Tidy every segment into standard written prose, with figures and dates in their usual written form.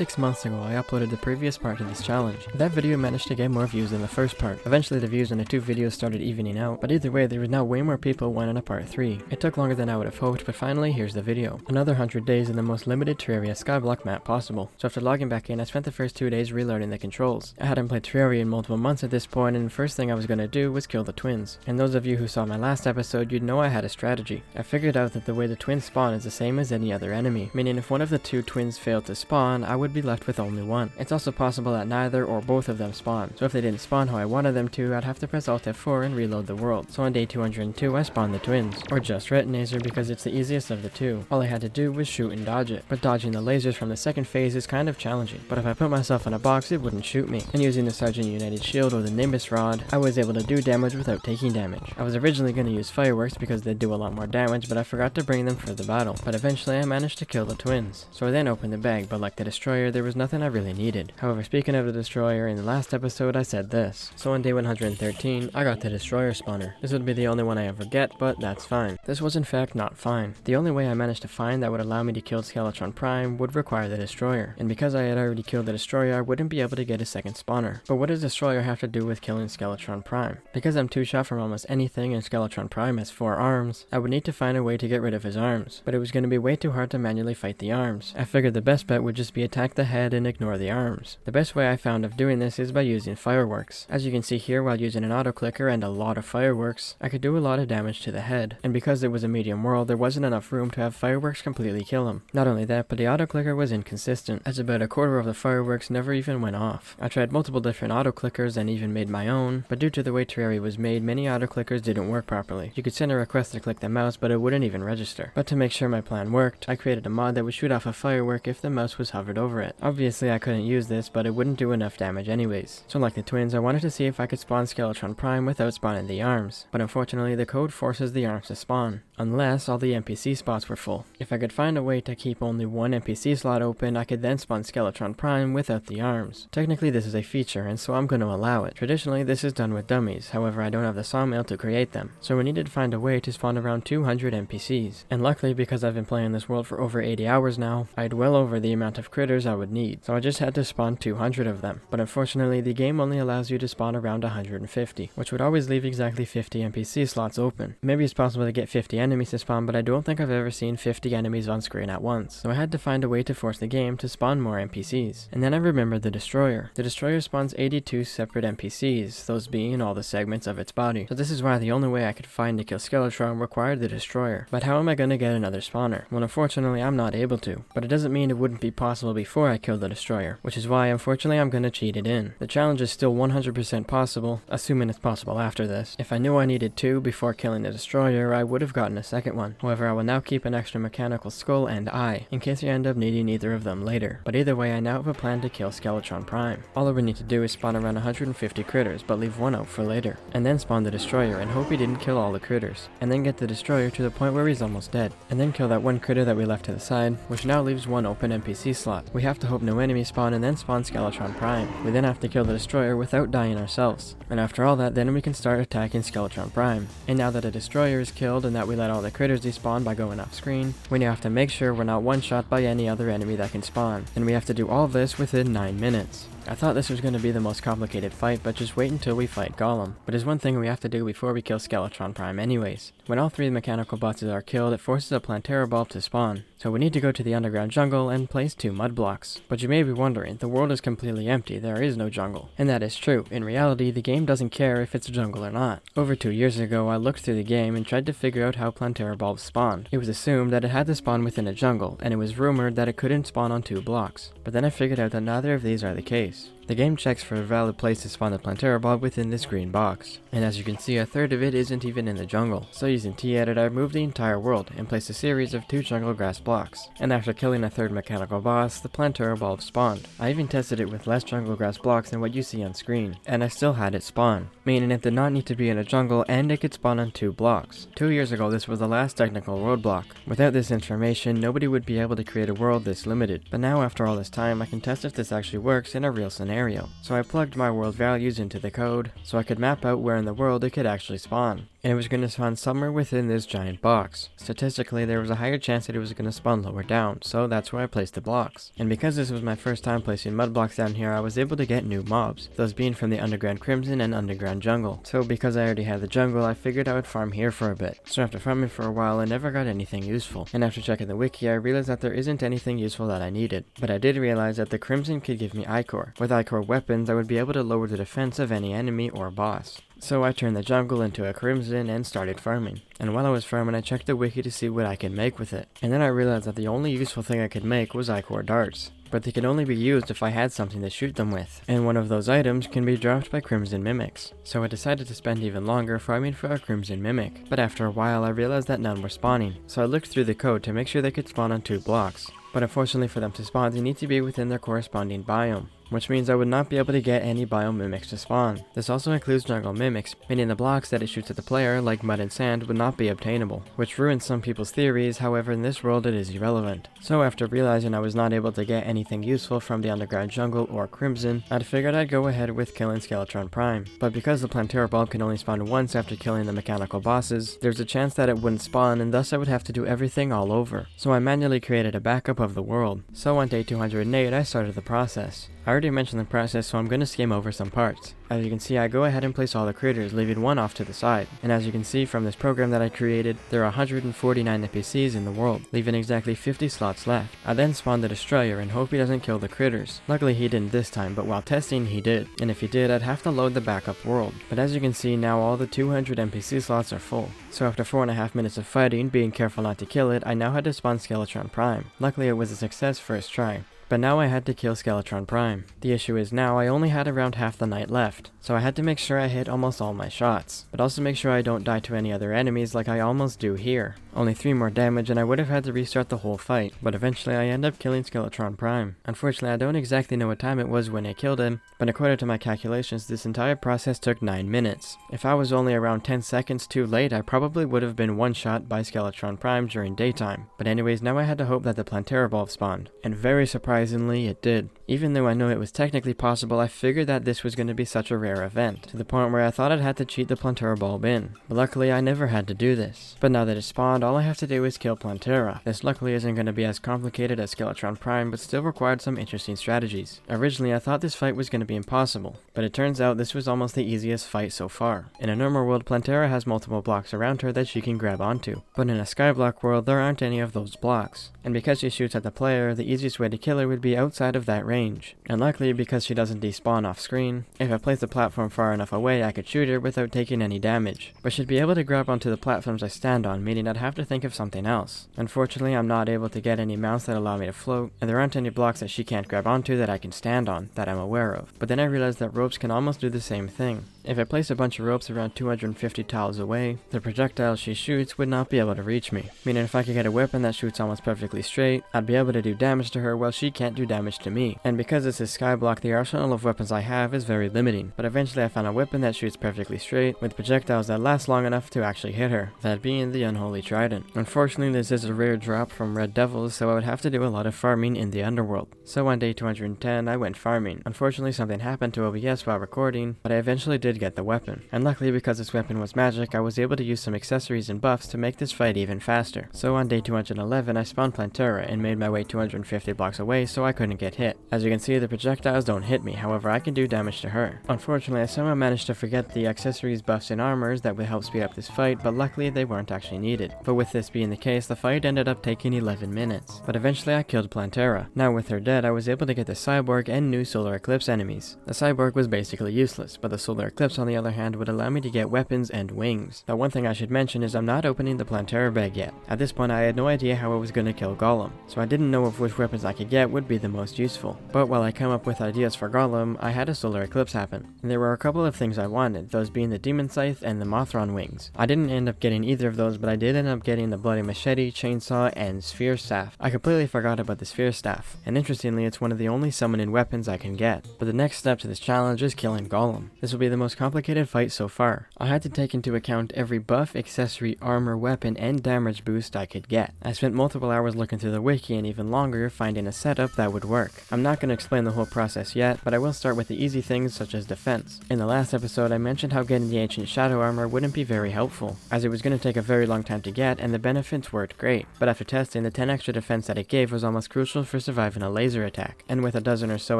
6 months ago, I uploaded the previous part to this challenge. That video managed to get more views than the first part. Eventually the views on the two videos started evening out, but either way there was now way more people wanting a part 3. It took longer than I would have hoped, but finally here's the video. Another 100 days in the most limited Terraria skyblock map possible. So after logging back in, I spent the first 2 days relearning the controls. I hadn't played Terraria in multiple months at this point, and the first thing I was going to do was kill the twins. And those of you who saw my last episode, you'd know I had a strategy. I figured out that the way the twins spawn is the same as any other enemy, meaning if one of the two twins failed to spawn, I would be left with only one. It's also possible that neither or both of them spawn, so if they didn't spawn how I wanted them to, I'd have to press Alt F4 and reload the world. So on day 202 I spawned the twins, or just Retinazer because it's the easiest of the two. All I had to do was shoot and dodge it, but dodging the lasers from the second phase is kind of challenging, but if I put myself in a box it wouldn't shoot me, and using the Sergeant United Shield or the Nimbus Rod, I was able to do damage without taking damage. I was originally going to use fireworks because they do a lot more damage, but I forgot to bring them for the battle, but eventually I managed to kill the twins. So I then opened the bag, but like the destroyer, there was nothing I really needed. However, speaking of the destroyer, in the last episode I said this. So on day 113, I got the destroyer spawner. This would be the only one I ever get, but that's fine. This was in fact not fine. The only way I managed to find that would allow me to kill Skeletron Prime would require the destroyer, and because I had already killed the destroyer, I wouldn't be able to get a second spawner. But what does destroyer have to do with killing Skeletron Prime? Because I'm 2-shot from almost anything and Skeletron Prime has 4 arms, I would need to find a way to get rid of his arms, but it was going to be way too hard to manually fight the arms. I figured the best bet would just be attack the head and ignore the arms. The best way I found of doing this is by using fireworks. As you can see here, while using an auto clicker and a lot of fireworks, I could do a lot of damage to the head, and because it was a medium world, there wasn't enough room to have fireworks completely kill him. Not only that, but the auto clicker was inconsistent, as about a quarter of the fireworks never even went off. I tried multiple different auto clickers and even made my own, but due to the way Terraria was made, many auto clickers didn't work properly. You could send a request to click the mouse, but it wouldn't even register. But to make sure my plan worked, I created a mod that would shoot off a firework if the mouse was hovered over it. Obviously I couldn't use this, but it wouldn't do enough damage anyways. So like the twins, I wanted to see if I could spawn Skeletron Prime without spawning the arms, but unfortunately the code forces the arms to spawn, unless all the NPC spots were full. If I could find a way to keep only one NPC slot open, I could then spawn Skeletron Prime without the arms. Technically this is a feature, and so I'm going to allow it. Traditionally this is done with dummies, however I don't have the sawmill to create them, so we needed to find a way to spawn around 200 NPCs. And luckily, because I've been playing this world for over 80 hours now, I had well over the amount of critters I would need, so I just had to spawn 200 of them. But unfortunately the game only allows you to spawn around 150, which would always leave exactly 50 NPC slots open. Maybe it's possible to get 50 enemies to spawn, but I don't think I've ever seen 50 enemies on screen at once, so I had to find a way to force the game to spawn more NPCs. And then I remembered the destroyer. The destroyer spawns 82 separate NPCs, those being all the segments of its body. So this is why the only way I could find to kill Skeletron required the destroyer. But how am I going to get another spawner? Well, unfortunately I'm not able to, but it doesn't mean it wouldn't be possible before I killed the destroyer, which is why unfortunately I'm going to cheat it in. The challenge is still 100% possible, assuming it's possible after this. If I knew I needed 2 before killing the destroyer, I would have gotten a second one. However, I will now keep an extra mechanical skull and eye, in case I end up needing either of them later. But either way, I now have a plan to kill Skeletron Prime. All I would need to do is spawn around 150 critters, but leave one out for later, and then spawn the destroyer and hope he didn't kill all the critters, and then get the destroyer to the point where he's almost dead, and then kill that one critter that we left to the side, which now leaves one open NPC slot. We have to hope no enemies spawn and then spawn Skeletron Prime. We then have to kill the destroyer without dying ourselves, and after all that, then we can start attacking Skeletron Prime. And now that the destroyer is killed and that we let all the critters despawn by going off screen, we now have to make sure we're not one-shot by any other enemy that can spawn, and we have to do all of this within 9 minutes. I thought this was going to be the most complicated fight, but just wait until we fight Golem. But there's one thing we have to do before we kill Skeletron Prime anyways. When all 3 mechanical bosses are killed, it forces a Plantera bulb to spawn. So we need to go to the underground jungle and place 2 mud blocks. But you may be wondering, the world is completely empty, there is no jungle. And that is true. In reality, the game doesn't care if it's a jungle or not. Over 2 years ago, I looked through the game and tried to figure out how Plantera bulbs spawned. It was assumed that it had to spawn within a jungle, and it was rumored that it couldn't spawn on 2 blocks. But then I figured out that neither of these are the case. The game checks for a valid place to spawn the Plantera bulb within this green box, and as you can see, a third of it isn't even in the jungle. So using T-Edit, I moved the entire world and placed a series of 2 jungle grass blocks, and after killing a third mechanical boss, the Plantera bulb spawned. I even tested it with less jungle grass blocks than what you see on screen, and I still had it spawn, meaning it did not need to be in a jungle and it could spawn on 2 blocks. 2 years ago, this was the last technical roadblock. Without this information, nobody would be able to create a world this limited, but now after all this time, I can test if this actually works in a real scenario. scenario. So I plugged my world values into the code so I could map out where in the world it could actually spawn. And it was going to spawn somewhere within this giant box. Statistically, there was a higher chance that it was going to spawn lower down, so that's where I placed the blocks. And because this was my first time placing mud blocks down here, I was able to get new mobs, those being from the underground crimson and underground jungle. So because I already had the jungle, I figured I would farm here for a bit. So after farming for a while, I never got anything useful. And after checking the wiki, I realized that there isn't anything useful that I needed. But I did realize that the crimson could give me ichor. With ichor weapons, I would be able to lower the defense of any enemy or boss. So I turned the jungle into a crimson and started farming. And while I was farming, I checked the wiki to see what I could make with it. And then I realized that the only useful thing I could make was ichor darts. But they could only be used if I had something to shoot them with. And one of those items can be dropped by crimson mimics. So I decided to spend even longer farming for a crimson mimic. But after a while, I realized that none were spawning. So I looked through the code to make sure they could spawn on 2 blocks. But unfortunately for them to spawn, they need to be within their corresponding biome, which means I would not be able to get any biome mimics to spawn. This also includes jungle mimics, meaning the blocks that it shoots at the player, like mud and sand, would not be obtainable, which ruins some people's theories. However, in this world it is irrelevant. So after realizing I was not able to get anything useful from the underground jungle or crimson, I figured I'd go ahead with killing Skeletron Prime. But because the Plantera bulb can only spawn once after killing the mechanical bosses, there's a chance that it wouldn't spawn, and thus I would have to do everything all over. So I manually created a backup of the world. So on day 208 I started the process. I already mentioned the process, so I'm going to skim over some parts. As you can see, I go ahead and place all the critters, leaving one off to the side. And as you can see from this program that I created, there are 149 NPCs in the world, leaving exactly 50 slots left. I then spawn the destroyer and hope he doesn't kill the critters. Luckily he didn't this time, but while testing he did. And if he did, I'd have to load the backup world. But as you can see, now all the 200 NPC slots are full. So after 4.5 minutes of fighting, being careful not to kill it, I now had to spawn Skeletron Prime. Luckily it was a success first try. But now I had to kill Skeletron Prime. The issue is now I only had around half the night left, so I had to make sure I hit almost all my shots, but also make sure I don't die to any other enemies like I almost do here. Only 3 more damage and I would have had to restart the whole fight, but eventually I end up killing Skeletron Prime. Unfortunately, I don't exactly know what time it was when I killed him, but according to my calculations, this entire process took 9 minutes. If I was only around 10 seconds too late, I probably would have been one-shot by Skeletron Prime during daytime. But anyways, now I had to hope that the Plantera bulb spawned, and very surprisingly, it did. Even though I know it was technically possible, I figured that this was going to be such a rare event, to the point where I thought I'd had to cheat the Plantera bulb in. But luckily, I never had to do this. But now that it's spawned, all I have to do is kill Plantera. This luckily isn't going to be as complicated as Skeletron Prime, but still required some interesting strategies. Originally, I thought this fight was going to be impossible, but it turns out this was almost the easiest fight so far. In a normal world, Plantera has multiple blocks around her that she can grab onto, but in a skyblock world, there aren't any of those blocks. And because she shoots at the player, the easiest way to kill her would be outside of that range. And luckily, because she doesn't despawn off screen, if I place the platform far enough away, I could shoot her without taking any damage. But she'd be able to grab onto the platforms I stand on, meaning I'd have to think of something else. Unfortunately, I'm not able to get any mounts that allow me to float, and there aren't any blocks that she can't grab onto that I can stand on, that I'm aware of. But then I realized that ropes can almost do the same thing. If I place a bunch of ropes around 250 tiles away, the projectiles she shoots would not be able to reach me. Meaning if I could get a weapon that shoots almost perfectly straight, I'd be able to do damage to her while she can't do damage to me. And because this is skyblock, the arsenal of weapons I have is very limiting. But eventually I found a weapon that shoots perfectly straight, with projectiles that last long enough to actually hit her, that being the Unholy Trident. Unfortunately, this is a rare drop from Red Devils, so I would have to do a lot of farming in the underworld. So on day 210, I went farming. Unfortunately, something happened to OBS while recording, but I eventually did get the weapon. And luckily, because this weapon was magic, I was able to use some accessories and buffs to make this fight even faster. So on day 211, I spawned Plantera and made my way 250 blocks away so I couldn't get hit. As you can see, the projectiles don't hit me, however I can do damage to her. Unfortunately, I somehow managed to forget the accessories, buffs, and armors that would help speed up this fight, but luckily they weren't actually needed. But with this being the case, the fight ended up taking 11 minutes. But eventually I killed Plantera. Now with her dead, I was able to get the Cyborg and new Solar Eclipse enemies. The Cyborg was basically useless, but the Solar Eclipse on the other hand would allow me to get weapons and wings. Now one thing I should mention is I'm not opening the Plantera bag yet. At this point I had no idea how I was going to kill Golem, so I didn't know of which weapons I could get would be the most useful. But while I come up with ideas for Golem, I had a Solar Eclipse happen. And there were a couple of things I wanted, those being the Demon Scythe and the Mothron wings. I didn't end up getting either of those, but I did end up getting the Bloody Machete, Chainsaw, and Sphere Staff. I completely forgot about the Sphere Staff, and interestingly it's one of the only summoning weapons I can get. But the next step to this challenge is killing Golem. This will be the most complicated fight so far. I had to take into account every buff, accessory, armor, weapon, and damage boost I could get. I spent multiple hours looking through the wiki and even longer finding a setup that would work. I'm not going to explain the whole process yet, but I will start with the easy things such as defense. In the last episode I mentioned how getting the ancient shadow armor wouldn't be very helpful, as it was going to take a very long time to get and the benefits weren't great, but after testing, the 10 extra defense that it gave was almost crucial for surviving a laser attack, and with a dozen or so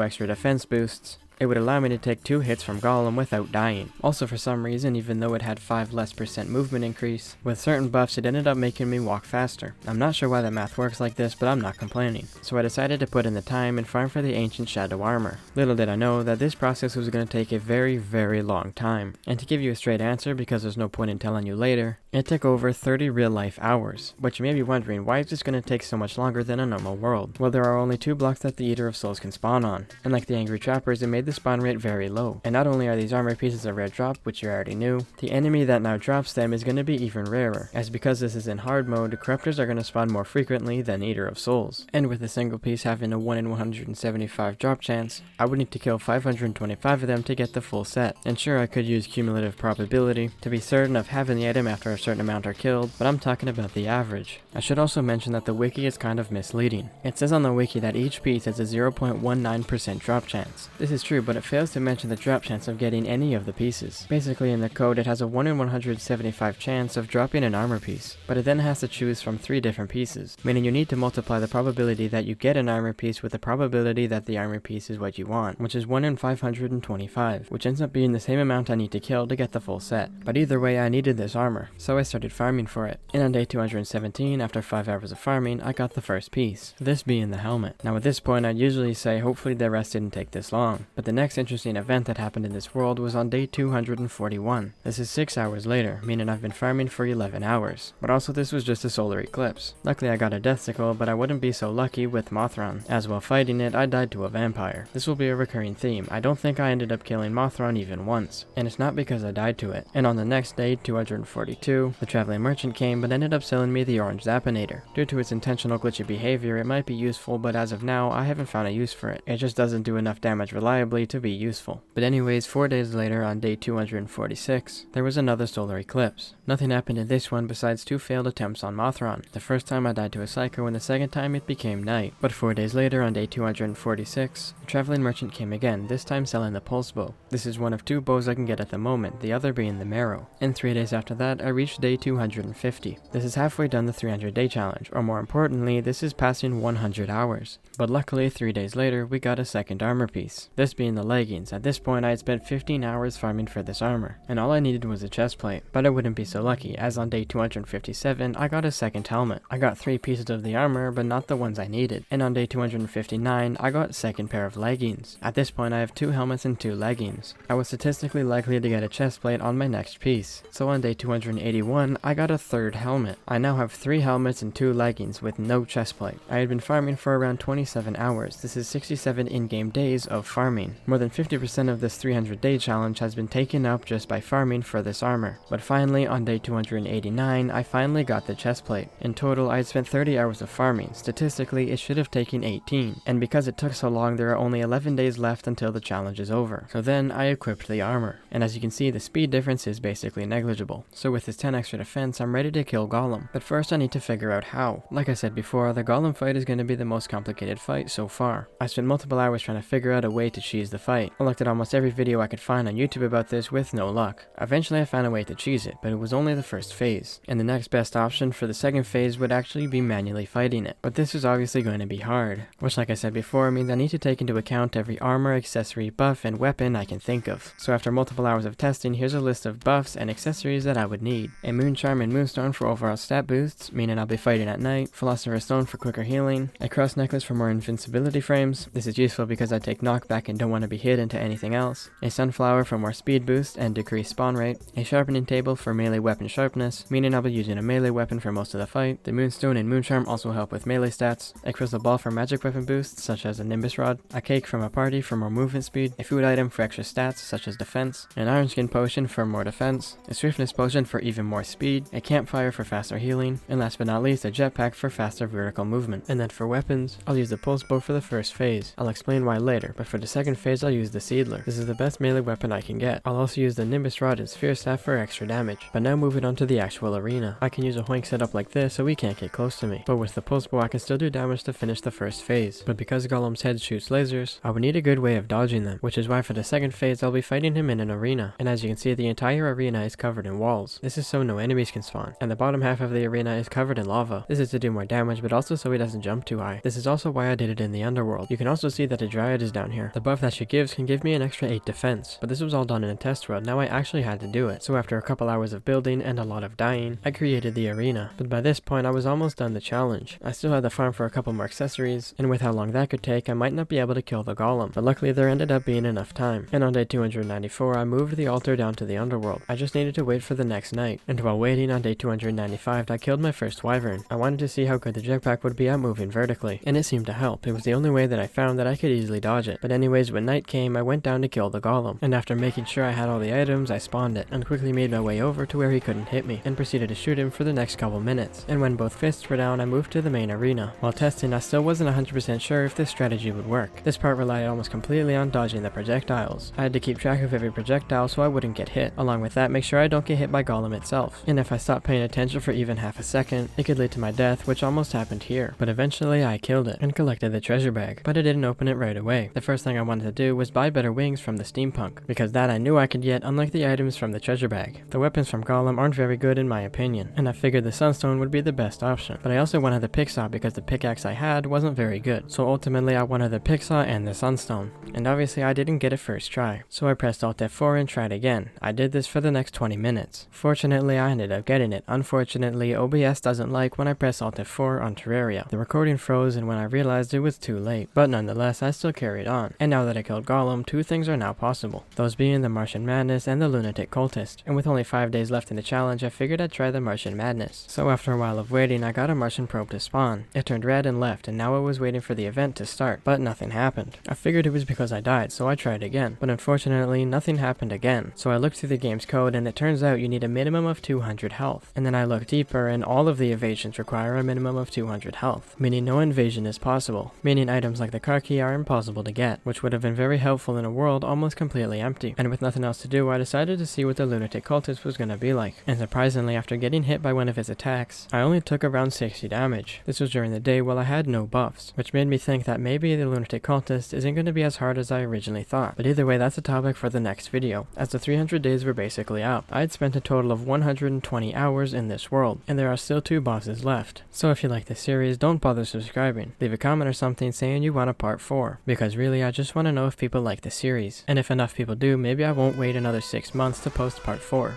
extra defense boosts, it would allow me to take 2 hits from Golem without dying. Also, for some reason, even though it had 5% less movement increase, with certain buffs it ended up making me walk faster. I'm not sure why the math works like this, but I'm not complaining. So I decided to put in the time and farm for the ancient shadow armor. Little did I know that this process was going to take a very, very long time. And to give you a straight answer, because there's no point in telling you later, it took over 30 real life hours. But you may be wondering, why is this going to take so much longer than a normal world? Well, there are only 2 blocks that the Eater of Souls can spawn on, and like the Angry Trappers, it made the spawn rate very low. And not only are these armor pieces a rare drop, which you already knew, the enemy that now drops them is going to be even rarer, as because this is in hard mode, corruptors are going to spawn more frequently than Eater of Souls. And with a single piece having a 1 in 175 drop chance, I would need to kill 525 of them to get the full set. And sure, I could use cumulative probability to be certain of having the item after a certain amount are killed, but I'm talking about the average. I should also mention that the wiki is kind of misleading. It says on the wiki that each piece has a 0.19% drop chance. This is true, but it fails to mention the drop chance of getting any of the pieces. Basically, in the code it has a 1 in 175 chance of dropping an armor piece, but it then has to choose from 3 different pieces, meaning you need to multiply the probability that you get an armor piece with the probability that the armor piece is what you want, which is 1 in 525, which ends up being the same amount I need to kill to get the full set. But either way, I needed this armor, so I started farming for it. And on day 217, after 5 hours of farming, I got the first piece, this being the helmet. Now at this point I'd usually say hopefully the rest didn't take this long, but the next interesting event that happened in this world was on day 241. This is 6 hours later, meaning I've been farming for 11 hours. But also this was just a solar eclipse. Luckily I got a death sickle, but I wouldn't be so lucky with Mothron, as while fighting it I died to a vampire. This will be a recurring theme. I don't think I ended up killing Mothron even once, and it's not because I died to it. And on the next day, 242, the traveling merchant came but ended up selling me the orange Zappinator. Due to its intentional glitchy behavior, it might be useful, but as of now I haven't found a use for it. It just doesn't do enough damage reliably to be useful. But anyways, 4 days later on day 246, there was another solar eclipse. Nothing happened in this one besides 2 failed attempts on Mothron. The first time I died to a psycho, and the second time it became night. But 4 days later on day 246, the traveling merchant came again, this time selling the pulse bow. This is one of 2 bows I can get at the moment, the other being the marrow. And 3 days after that I reached day 250. This is halfway done the 300 day challenge, or more importantly, this is passing 100 hours. But luckily 3 days later we got a second armor piece, this being the leggings. At this point I had spent 15 hours farming for this armor, and all I needed was a chest plate. But I wouldn't be so lucky, as on day 257 I got a second helmet. I got 3 pieces of the armor, but not the ones I needed. And on day 259 I got a second pair of leggings. At this point I have 2 helmets and 2 leggings. I was statistically likely to get a chest plate on my next piece, so on day 281 I got a third helmet. I now have 3 helmets and 2 leggings with no chest plate. I had been farming for around 27 hours. This is 67 in-game days of farming. More than 50% of this 300 day challenge has been taken up just by farming for this armor. But finally on day 289 I finally got the chest plate. In total I had spent 30 hours of farming. Statistically it should have taken 18, and because it took so long there are only 11 days left until the challenge is over. So then I equipped the armor, and as you can see the speed difference is basically negligible. So with this 10 extra defense I'm ready to kill Golem. But first I need to figure out how. Like I said before, the Golem fight is going to be the most complicated fight so far. I spent multiple hours trying to figure out a way to cheese the fight. I looked at almost every video I could find on YouTube about this with no luck. Eventually I found a way to cheese it, but it was only the first phase, and the next best option for the second phase would actually be manually fighting it. But this is obviously going to be hard, which like I said before means I need to take into account every armor, accessory, buff, and weapon I can think of. So after multiple hours of testing, here's a list of buffs and accessories that I would need. A Moon Charm and Moonstone for overall stat boosts, meaning I'll be fighting at night. Philosopher's Stone for quicker healing. A Cross Necklace for more invincibility frames. This is useful because I take knockback and don't want to be hit into anything else. A Sunflower for more speed boost and decreased spawn rate. A Sharpening Table for melee weapon sharpness, meaning I'll be using a melee weapon for most of the fight. The Moonstone and Moon Charm also help with melee stats. A Crystal Ball for magic weapon boosts, such as a Nimbus Rod. A Cake from a Party for more movement speed. A Food Item for extra stats, such as defense. An Iron Skin Potion for more defense. A Swiftness Potion for even more speed. A Campfire for faster healing. And last but not least, a Jetpack for faster vertical movement. And then for weapons, I'll use the Pulse Bow for the first phase. I'll explain why later, but for the second phase I'll use the Seedler. This is the best melee weapon I can get. I'll also use the Nimbus Rod and Sphere Staff for extra damage. But now moving on to the actual arena. I can use a Hoink setup like this so he can't get close to me. But with the Pulse Bow I can still do damage to finish the first phase. But because Golem's head shoots lasers, I would need a good way of dodging them, which is why for the second phase I'll be fighting him in an arena. And as you can see, the entire arena is covered in walls. This is so no enemies can spawn. And the bottom half of the arena is covered in lava. This is to do more damage, but also so he doesn't jump too high. This is also why I did it in the underworld. You can also see that a Dryad is down here. The buff that she gives can give me an extra 8 defense. But this was all done in a test world. Now I actually had to do it. So after a couple hours of building and a lot of dying, I created the arena. But by this point I was almost done the challenge. I still had to farm for a couple more accessories, and with how long that could take I might not be able to kill the Golem. But luckily there ended up being enough time. And on day 294 I moved the altar down to the underworld. I just needed to wait for the next night. And while waiting on day 295 I killed my first wyvern. I wanted to see how good the jetpack would be at moving vertically, and it seemed to help. It was the only way that I found that I could easily dodge it. But anyways, when night came I went down to kill the Golem, and after making sure I had all the items I spawned it, and quickly made my way over to where he couldn't hit me, and proceeded to shoot him for the next couple minutes. And when both fists were down I moved to the main arena. While testing I still wasn't 100% sure if this strategy would work. This part relied almost completely on dodging the projectiles. I had to keep track of every projectile so I wouldn't get hit. Along with that, make sure I don't get hit by Golem itself. And if I stopped paying attention for even half a second, it could lead to my death, which almost happened here. But eventually I killed it and collected the treasure bag, but I didn't open it right away. The first thing I wanted to do was buy better wings from the steampunk, because that I knew I could get, unlike the items from the treasure bag. The weapons from Golem aren't very good in my opinion, and I figured the sunstone would be the best option. But I also wanted the picksaw because the pickaxe I had wasn't very good, so ultimately I wanted the picksaw and the sunstone. And obviously I didn't get it first try, so I pressed Alt F4 and tried again. I did this for the next 20 minutes. Fortunately I ended up getting it. Unfortunately OBS doesn't like when I press Alt F4 on Terraria. The recording froze and when I realized it was too late, but nonetheless I still carried on. And now that I killed Golem, two things are now possible, those being the Martian Madness and the Lunatic Cultist. And with only 5 days left in the challenge I figured I'd try the Martian Madness. So after a while of waiting I got a Martian probe to spawn. It turned red and left, and now I was waiting for the event to start, but nothing happened. I figured it was because I died, so I tried again, but unfortunately nothing happened again. So I looked through the game's code and it turns out you need a minimum of 200 health. And then I looked deeper and all of the evasions require a minimum of 200 health, meaning no invasion is possible, meaning items like the car key are impossible to get, which would have been very helpful in a world almost completely empty. And with nothing else to do I decided to see what the Lunatic Cultist was gonna be like. And surprisingly, after getting hit by one of his attacks, I only took around 60 damage. This was during the day while I had no buffs, which made me think that maybe the Lunatic Cultist isn't going to be as hard as I originally thought. But either way, that's a topic for the next video, as the 300 days were basically out. I had spent a total of 120 hours in this world, and there are still 2 bosses left. So if you like this series, don't bother subscribing. Leave a comment or something saying you want a part 4, because really I just want to know if people like the series. And if enough people do, maybe I won't wait another 6 months to post part 4.